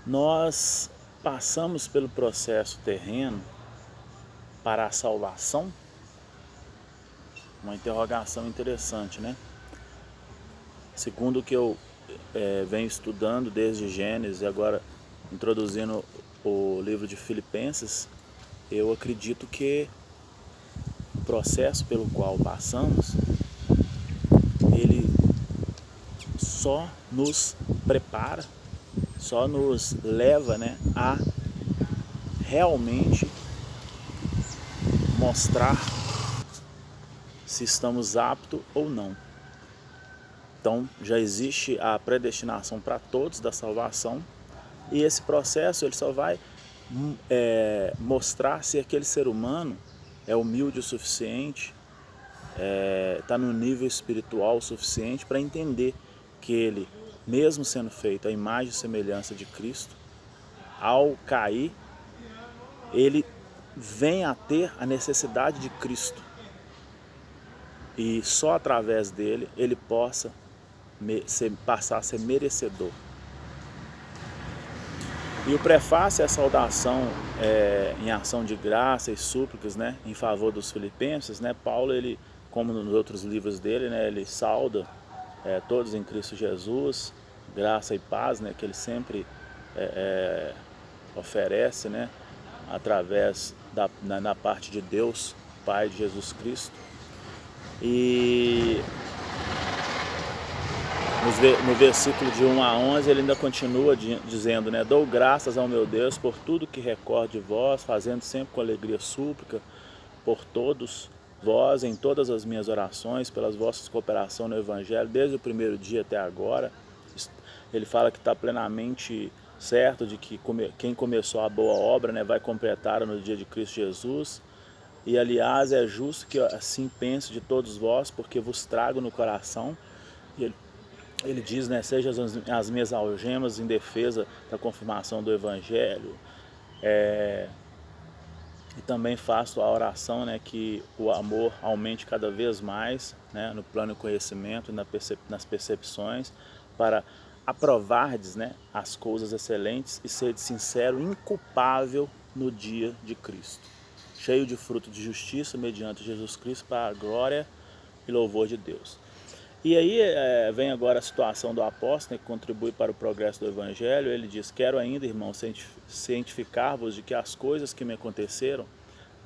Nós passamos pelo processo terreno para a salvação? Uma interrogação interessante, né? Segundo o que eu venho estudando desde Gênesis e agora introduzindo o livro de Filipenses, eu acredito que o processo pelo qual passamos, ele só nos prepara, só nos leva, né, a realmente mostrar se estamos aptos ou não. Então já existe a predestinação para todos da salvação, e esse processo ele só vai mostrar se aquele ser humano é humilde o suficiente, está no nível espiritual o suficiente para entender que ele, mesmo sendo feito à imagem e semelhança de Cristo, ao cair, ele vem a ter a necessidade de Cristo, e só através dele ele possa passar a ser merecedor. E o prefácio é a saudação em ação de graça e súplicas, né, em favor dos filipenses, né? Paulo, ele, como nos outros livros dele, né, ele sauda todos em Cristo Jesus, graça e paz, né, que ele sempre oferece, né, através na parte de Deus, Pai de Jesus Cristo. E no versículo de 1 a 11 ele ainda continua dizendo, né, dou graças ao meu Deus por tudo que recordo de vós, fazendo sempre com alegria súplica por todos vós em todas as minhas orações, pelas vossas cooperações no Evangelho, desde o primeiro dia até agora. Ele fala que está plenamente certo de que quem começou a boa obra, né, vai completar no dia de Cristo Jesus. E aliás é justo que assim pense de todos vós, porque vos trago no coração. E ele diz, né, sejam as minhas algemas em defesa da confirmação do Evangelho. E também faço a oração, né, que o amor aumente cada vez mais, né, no plano do conhecimento e nas percepções, para aprovardes, né, as coisas excelentes e ser sincero, inculpável no dia de Cristo, cheio de fruto de justiça mediante Jesus Cristo, para a glória e louvor de Deus. E aí vem agora a situação do apóstolo, né, que contribui para o progresso do Evangelho. Ele diz, quero ainda, irmãos, cientificar-vos de que as coisas que me aconteceram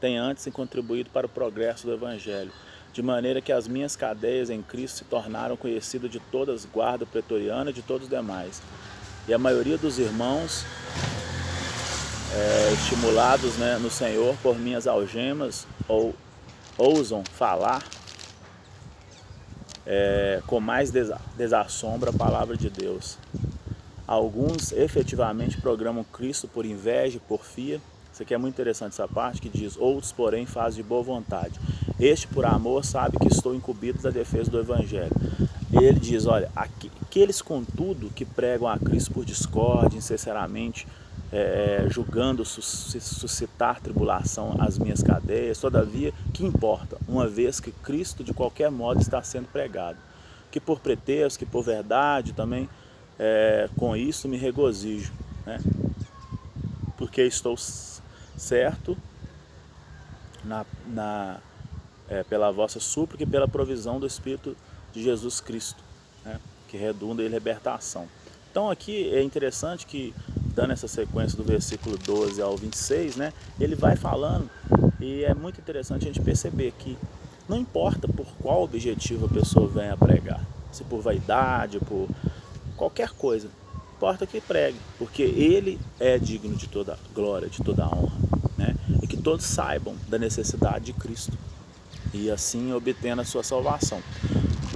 têm antes contribuído para o progresso do Evangelho, de maneira que as minhas cadeias em Cristo se tornaram conhecidas de todas as guardas pretorianas e de todos os demais. E a maioria dos irmãos, estimulados, né, no Senhor por minhas algemas, ousam falar com mais desassombro a palavra de Deus. Alguns efetivamente programam Cristo por inveja e porfia. Isso aqui é muito interessante, essa parte que diz, outros porém fazem de boa vontade. Este por amor sabe que estou incumbido da defesa do Evangelho. E ele diz, olha, aqueles contudo que pregam a Cristo por discórdia, insinceramente, julgando suscitar tribulação às minhas cadeias, todavia, que importa, uma vez que Cristo de qualquer modo está sendo pregado, que por pretexto, que por verdade também, com isso me regozijo, né? Porque estou certo pela vossa súplica e pela provisão do Espírito de Jesus Cristo, né, que redunda em libertação. Então aqui é interessante que, dando essa sequência do versículo 12 ao 26, né, ele vai falando, e é muito interessante a gente perceber que não importa por qual objetivo a pessoa venha pregar, se por vaidade, por qualquer coisa, importa que pregue, porque ele é digno de toda glória, de toda honra, né, e que todos saibam da necessidade de Cristo, e assim obtendo a sua salvação.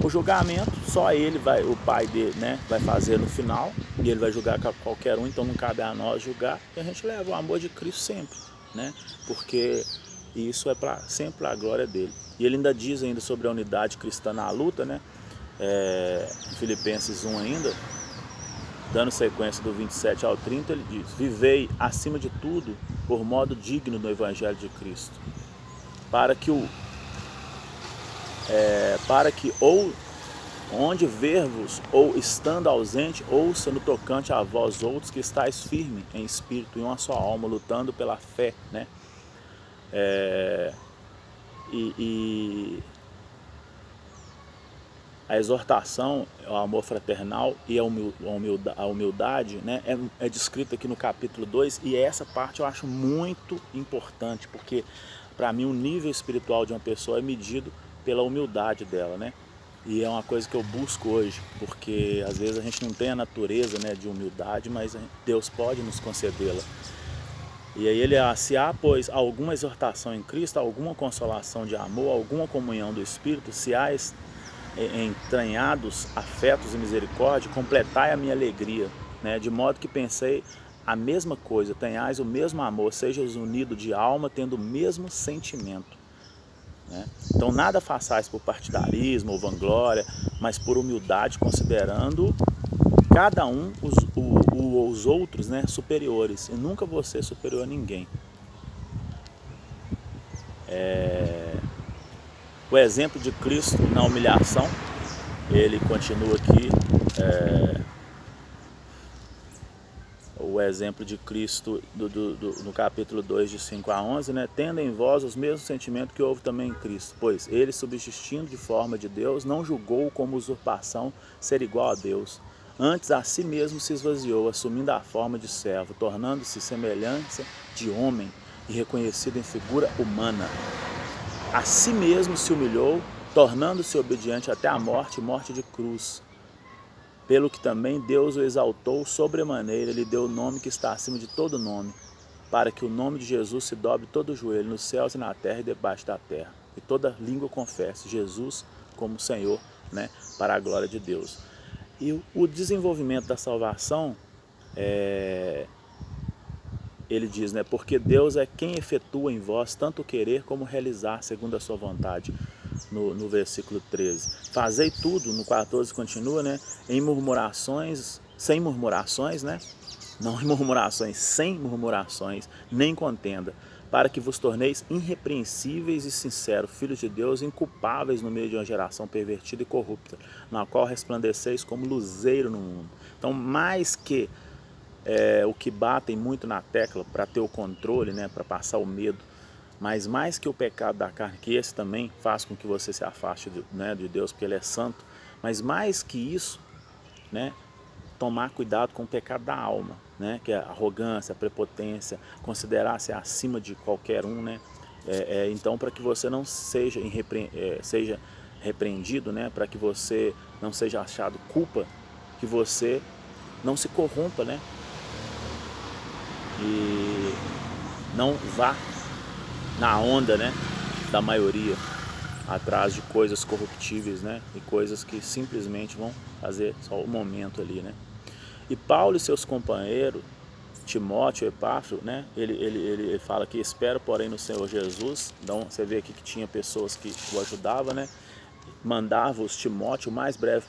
O julgamento só ele vai, o Pai dele, né, vai fazer no final, e ele vai julgar qualquer um, então não cabe a nós julgar, e a gente leva o amor de Cristo sempre, né, porque isso é sempre para a glória dele. E ele ainda diz ainda sobre a unidade cristã na luta, né, em Filipenses 1 ainda, dando sequência do 27 ao 30, ele diz, vivei acima de tudo por modo digno do Evangelho de Cristo, para que ou onde ver-vos, ou estando ausente, ouça no tocante a vós outros que estáis firme em espírito, em uma só alma, lutando pela fé, né? E a exortação, o amor fraternal e a humildade, né, é descrito aqui no capítulo 2, e essa parte eu acho muito importante, porque para mim o nível espiritual de uma pessoa é medido pela humildade dela, né? E é uma coisa que eu busco hoje, porque às vezes a gente não tem a natureza, né, de humildade, mas Deus pode nos concedê-la. E aí ele, se há, pois, alguma exortação em Cristo, alguma consolação de amor, alguma comunhão do Espírito, se há entranhados afetos e misericórdia, completai a minha alegria, né? De modo que pensei a mesma coisa, tenhais o mesmo amor, sejais unidos de alma, tendo o mesmo sentimento, né? Então nada façais por partidarismo ou vanglória, mas por humildade, considerando cada um os outros, né, superiores, e nunca você superior a ninguém. O exemplo de Cristo na humilhação, ele continua aqui, o exemplo de Cristo no capítulo 2, de 5 a 11, né? Tendo em vós os mesmos sentimentos que houve também em Cristo, pois ele, subsistindo de forma de Deus, não julgou como usurpação ser igual a Deus. Antes a si mesmo se esvaziou, assumindo a forma de servo, tornando-se semelhança de homem e reconhecido em figura humana. A si mesmo se humilhou, tornando-se obediente até a morte, morte de cruz. Pelo que também Deus o exaltou sobremaneira, lhe deu o nome que está acima de todo nome, para que o nome de Jesus se dobre todo o joelho, nos céus e na terra e debaixo da terra, e toda língua confesse Jesus como Senhor, né, para a glória de Deus. E o desenvolvimento da salvação, ele diz, né, porque Deus é quem efetua em vós tanto o querer como realizar segundo a sua vontade. No versículo 13. Fazei tudo, no 14 continua, né, em murmurações, sem murmurações, né? Não em murmurações, sem murmurações, nem contenda, para que vos torneis irrepreensíveis e sinceros, filhos de Deus, inculpáveis no meio de uma geração pervertida e corrupta, na qual resplandeceis como luzeiro no mundo. Então, mais que o que batem muito na tecla para ter o controle, né, para passar o medo, mas mais que o pecado da carne, que esse também faz com que você se afaste de Deus, porque Ele é santo, mas mais que isso, né, tomar cuidado com o pecado da alma, né, que é a arrogância, a prepotência, considerar-se acima de qualquer um, né, então para que você não seja, seja repreendido, né, para que você não seja achado culpa, que você não se corrompa, né, e não vá na onda, né, da maioria, atrás de coisas corruptíveis, né, e coisas que simplesmente vão fazer só o momento ali, né. E Paulo e seus companheiros, Timóteo e Epáfro, né, ele fala que espera, porém, no Senhor Jesus. Então você vê aqui que tinha pessoas que o ajudavam, né, mandava-os Timóteo o mais breve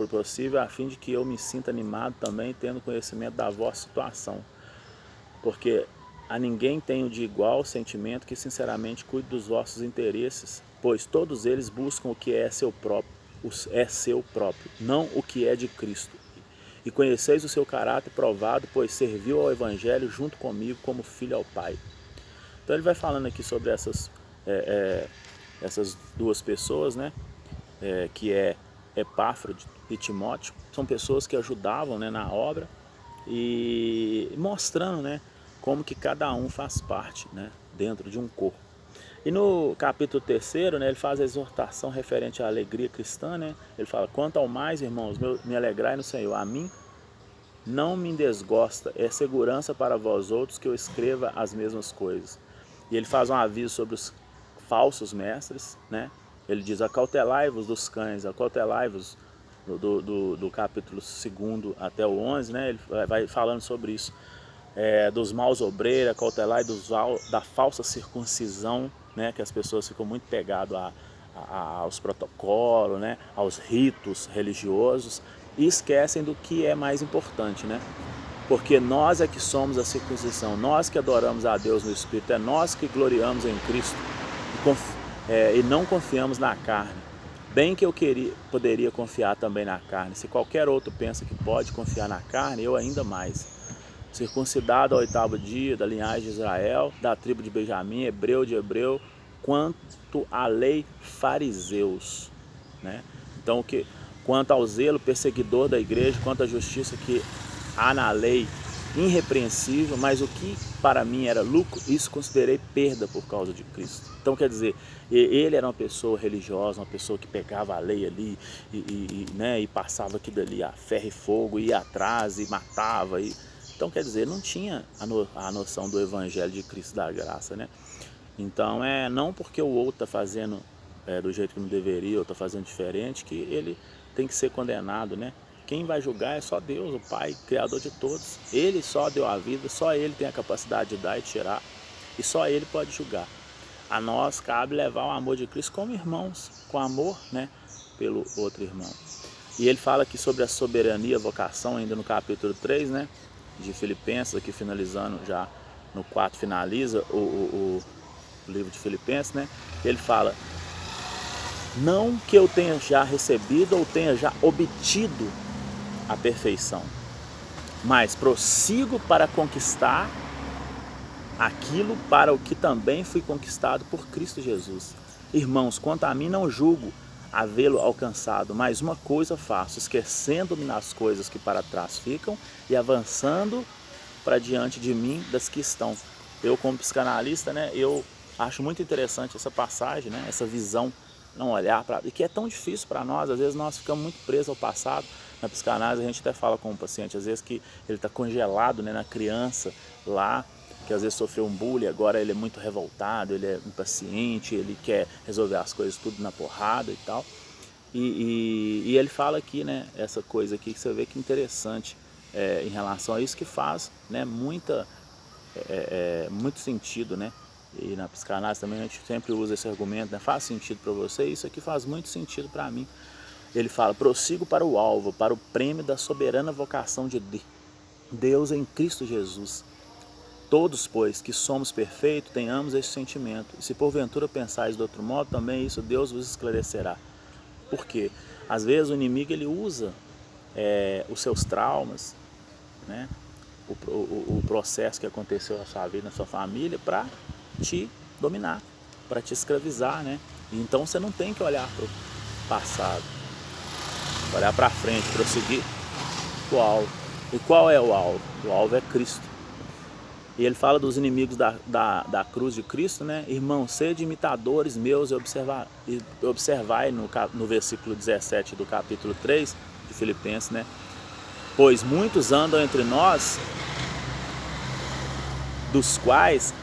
possível, a fim de que eu me sinta animado também, tendo conhecimento da vossa situação, porque a ninguém tenho de igual sentimento que sinceramente cuide dos vossos interesses, pois todos eles buscam o que é seu próprio, não o que é de Cristo. E conheceis o seu caráter provado, pois serviu ao Evangelho junto comigo como filho ao Pai. Então ele vai falando aqui sobre essas duas pessoas, né, que é Epáfro e Timóteo. São pessoas que ajudavam, né, na obra, e mostrando, né, como que cada um faz parte, né, dentro de um corpo. E no capítulo 3, né, ele faz a exortação referente à alegria cristã, né? Ele fala: quanto ao mais, irmãos, me alegrai no Senhor. A mim não me desgosta, é segurança para vós outros que eu escreva as mesmas coisas. E ele faz um aviso sobre os falsos mestres, né? Ele diz: acautelai-vos dos cães, acautelai-vos do capítulo 2 até o 11, né? Ele vai falando sobre isso. Dos maus obreiros, acautelai da falsa circuncisão, né, que as pessoas ficam muito pegadas aos protocolos, né, aos ritos religiosos, e esquecem do que é mais importante, né? Porque nós é que somos a circuncisão, nós que adoramos a Deus no Espírito, é nós que gloriamos em Cristo e não confiamos na carne. Bem que eu poderia confiar também na carne. Se qualquer outro pensa que pode confiar na carne, eu ainda mais. Circuncidado ao 8º dia, da linhagem de Israel, da tribo de Benjamim, hebreu de hebreu, quanto à lei, fariseus. Né? Então, quanto ao zelo perseguidor da igreja, quanto à justiça que há na lei, irrepreensível, mas o que para mim era lucro, isso considerei perda por causa de Cristo. Então, quer dizer, ele era uma pessoa religiosa, uma pessoa que pegava a lei ali e passava aquilo ali a ferro e fogo, ia atrás e matava. Então, quer dizer, não tinha a noção do evangelho de Cristo da graça, né? Então, não porque o outro está fazendo do jeito que não deveria, ou está fazendo diferente, que ele tem que ser condenado, né? Quem vai julgar é só Deus, o Pai, Criador de todos. Ele só deu a vida, só Ele tem a capacidade de dar e tirar, e só Ele pode julgar. A nós cabe levar o amor de Cristo como irmãos, com amor, né, pelo outro irmão. E ele fala aqui sobre a soberania, a vocação, ainda no capítulo 3, né, de Filipenses, aqui finalizando já no 4, finaliza o livro de Filipenses, né, ele fala: não que eu tenha já recebido ou tenha já obtido a perfeição, mas prossigo para conquistar aquilo para o que também fui conquistado por Cristo Jesus. Irmãos, quanto a mim, não julgo havê-lo alcançado, mas uma coisa faço, esquecendo-me nas coisas que para trás ficam e avançando para diante de mim das que estão. Eu, como psicanalista, né, eu acho muito interessante essa passagem, né, essa visão, não olhar para... E que é tão difícil para nós, às vezes nós ficamos muito presos ao passado. Na psicanálise a gente até fala com o paciente, às vezes que ele está congelado, né, na criança lá, que às vezes sofreu um bullying, agora ele é muito revoltado, ele é impaciente, ele quer resolver as coisas tudo na porrada e tal. E ele fala aqui, né, essa coisa aqui que você vê que interessante em relação a isso, que faz, né, muito sentido, né? E na psicanálise também a gente sempre usa esse argumento, né? Faz sentido para você, isso aqui faz muito sentido para mim. Ele fala: prossigo para o alvo, para o prêmio da soberana vocação de Deus em Cristo Jesus. Todos, pois, que somos perfeitos, tenhamos esse sentimento. E se porventura pensais de outro modo, também isso Deus vos esclarecerá. Por quê? Às vezes o inimigo ele usa os seus traumas, né? O processo que aconteceu na sua vida, na sua família, para te dominar, para te escravizar, né? Então você não tem que olhar para o passado, olhar para frente, prosseguir o alvo. E qual é o alvo? O alvo é Cristo. E ele fala dos inimigos da cruz de Cristo, né? Irmãos, sede imitadores meus e observai no versículo 17 do capítulo 3 de Filipenses, né? Pois muitos andam entre nós, dos quais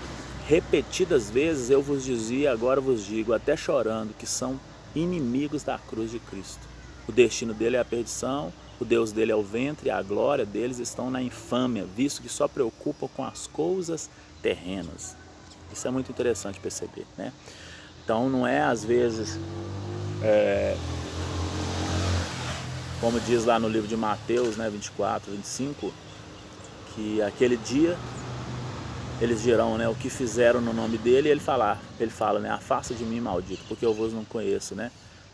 repetidas vezes eu vos dizia, agora vos digo, até chorando, que são inimigos da cruz de Cristo. O destino dele é a perdição, o Deus dele é o ventre, e a glória deles estão na infâmia, visto que só preocupam com as coisas terrenas. Isso é muito interessante perceber, né? Então não é às vezes, como diz lá no livro de Mateus, né, 24, 25, que aquele dia eles dirão, né, o que fizeram no nome dele, e ele fala, né, afasta de mim, maldito, porque eu vos não conheço, né?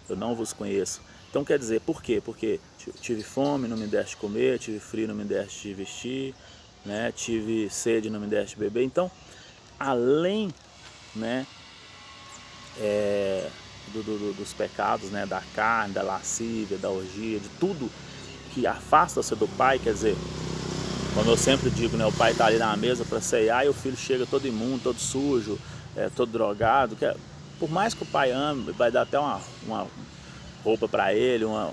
Eu não vos conheço. Então quer dizer, por quê? Porque tive fome, não me deste comer, tive frio, não me deste vestir, né? Tive sede, não me deste beber. Então, além, né, dos pecados, né, da carne, da lascívia, da orgia, de tudo que afasta-se do Pai, quer dizer, como eu sempre digo, né, o pai está ali na mesa para ceiar e o filho chega todo imundo, todo sujo, todo drogado. Por mais que o pai ame, vai dar até uma roupa para ele, uma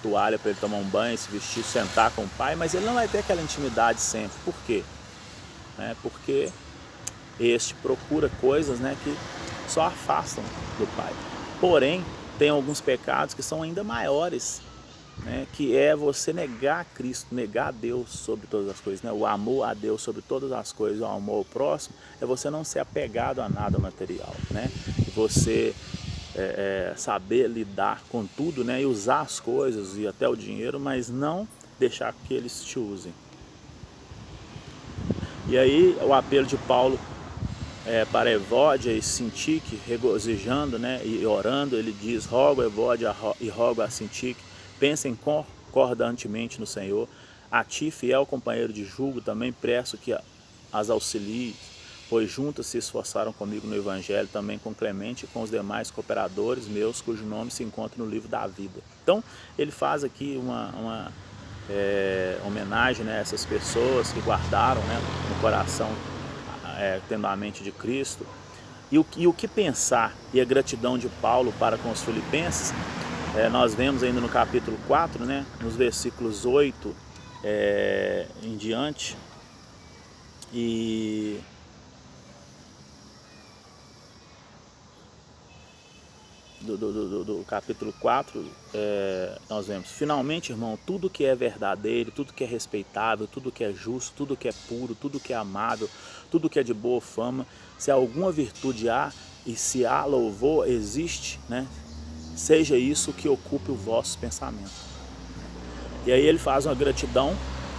toalha para ele tomar um banho, se vestir, sentar com o pai, mas ele não vai ter aquela intimidade sempre. Por quê? Porque este procura coisas, né, que só afastam do pai. Porém, tem alguns pecados que são ainda maiores, né, que é você negar a Cristo, negar a Deus sobre todas as coisas, né? O amor a Deus sobre todas as coisas, o amor ao próximo, é você não ser apegado a nada material, né? Você saber lidar com tudo, né, e usar as coisas e até o dinheiro, mas não deixar que eles te usem. E aí o apelo de Paulo para Evódia e Sintique, regozijando, né, e orando, ele diz: rogo Evódia e rogo a Sintique, pensem concordantemente no Senhor. A ti, fiel companheiro de julgo, também peço que as auxilie, pois juntas se esforçaram comigo no Evangelho, também com Clemente e com os demais cooperadores meus, cujo nome se encontra no livro da vida. Então, ele faz aqui uma homenagem, né, a essas pessoas que guardaram, né, no coração, tendo a mente de Cristo. E o que pensar e a gratidão de Paulo para com os filipenses, nós vemos ainda no capítulo 4, né, nos versículos 8 em diante, e do capítulo 4, nós vemos: finalmente, irmão, tudo que é verdadeiro, tudo que é respeitável, tudo que é justo, tudo que é puro, tudo que é amável, tudo que é de boa fama, se alguma virtude há e se há louvor existe, né, seja isso que ocupe o vosso pensamento. E aí ele faz uma gratidão,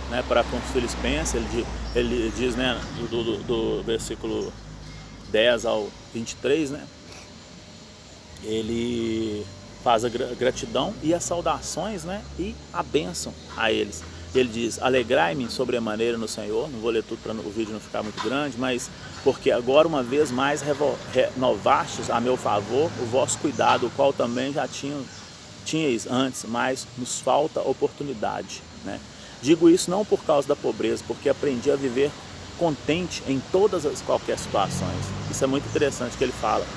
né, para com os filipenses. Ele diz, né, do versículo 10 ao 23, né, ele faz a gratidão e as saudações, né, e a bênção a eles. Ele diz: alegrai-me sobremaneira no Senhor. Não vou ler tudo para o vídeo não ficar muito grande, mas porque agora uma vez mais renovastes a meu favor o vosso cuidado, o qual também já tinhais antes, mas nos falta oportunidade, né? Digo isso não por causa da pobreza, porque aprendi a viver contente em todas as qualquer situações. Isso é muito interessante que ele fala.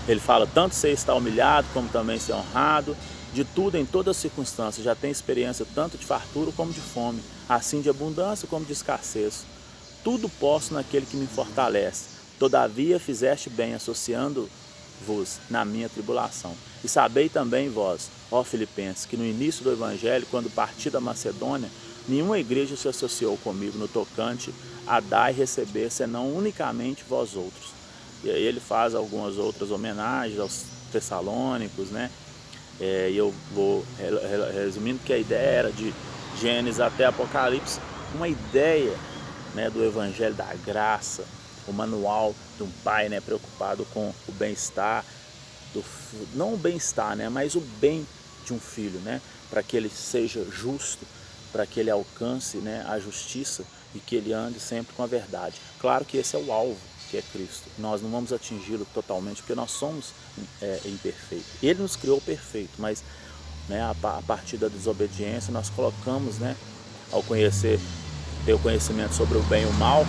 Ele fala: tanto ser estar humilhado, como também ser honrado, de tudo em todas as circunstâncias. Já tenho experiência tanto de fartura como de fome, assim de abundância como de escassez. Tudo posso naquele que me fortalece. Todavia fizeste bem, associando-vos na minha tribulação. E sabei também vós, ó Filipenses, que no início do Evangelho, quando parti da Macedônia, nenhuma igreja se associou comigo no tocante a dar e receber, senão unicamente vós outros. E aí ele faz algumas outras homenagens aos Tessalônicos, né? E eu vou resumindo que a ideia era de Gênesis até Apocalipse, uma ideia, né, do Evangelho da Graça, o manual de um pai, né, preocupado com o bem-estar, não o bem-estar, né, mas o bem de um filho, né, para que ele seja justo, para que ele alcance, né, a justiça e que ele ande sempre com a verdade. Claro que esse é o alvo, que é Cristo. Nós não vamos atingi-lo totalmente, porque nós somos imperfeitos. Ele nos criou perfeito, mas, né, a partir da desobediência nós colocamos, né, ao ter o conhecimento sobre o bem e o mal,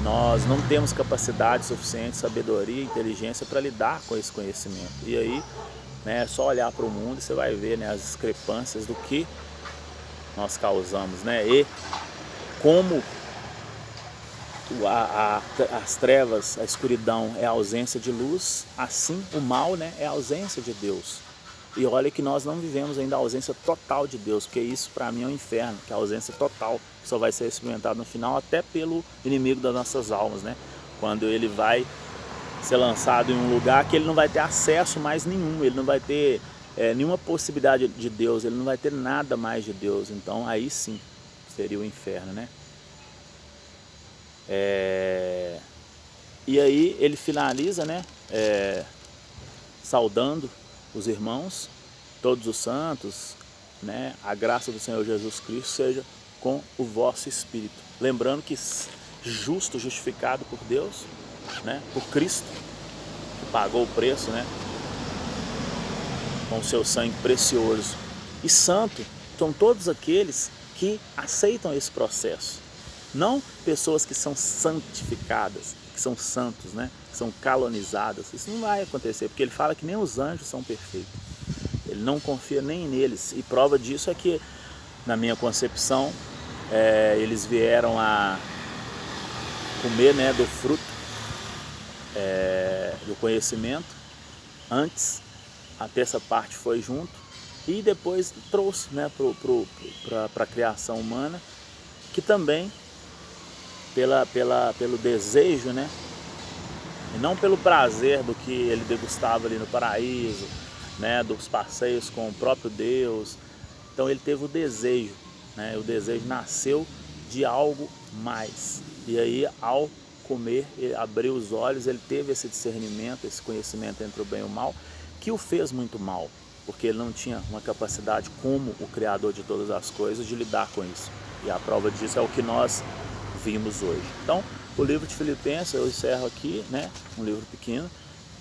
nós não temos capacidade suficiente, sabedoria, inteligência para lidar com esse conhecimento. E aí, né, é só olhar para o mundo e você vai ver, né, as discrepâncias do que nós causamos, né, e como as trevas, a escuridão é a ausência de luz, assim o mal, né, é a ausência de Deus. E olha que nós não vivemos ainda a ausência total de Deus, porque isso para mim é um inferno, que é a ausência total, que só vai ser experimentado no final, até pelo inimigo das nossas almas, né? Quando ele vai ser lançado em um lugar que ele não vai ter acesso mais nenhum, ele não vai ter nenhuma possibilidade de Deus, ele não vai ter nada mais de Deus. Então aí sim seria o inferno, né? E aí ele finaliza, né, saudando os irmãos, todos os santos, né, a graça do Senhor Jesus Cristo seja com o vosso espírito. Lembrando que justo, justificado por Deus, né, por Cristo, que pagou o preço, né, com o seu sangue precioso. E santo são todos aqueles que aceitam esse processo. Não pessoas que são santificadas, que são santos, né? Que são canonizadas. Isso não vai acontecer, porque ele fala que nem os anjos são perfeitos. Ele não confia nem neles. E prova disso é que, na minha concepção, eles vieram a comer, né, do fruto do conhecimento. Antes, a terça parte foi junto. E depois trouxe, né, para a criação humana, que também pelo desejo, né, e não pelo prazer do que ele degustava ali no paraíso, né, dos passeios com o próprio Deus. Então ele teve o desejo, né, o desejo nasceu de algo mais. E aí, ao comer, ele abriu os olhos, ele teve esse discernimento, esse conhecimento entre o bem e o mal, que o fez muito mal, porque ele não tinha uma capacidade como o Criador de todas as coisas de lidar com isso. E a prova disso é o que nós vimos hoje. Então, o livro de Filipenses, eu encerro aqui, né, um livro pequeno,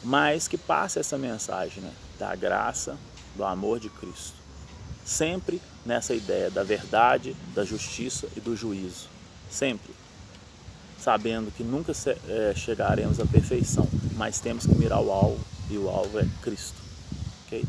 mas que passa essa mensagem, né, da graça, do amor de Cristo. Sempre nessa ideia da verdade, da justiça e do juízo. Sempre. Sabendo que nunca chegaremos à perfeição, mas temos que mirar o alvo, e o alvo é Cristo. Ok?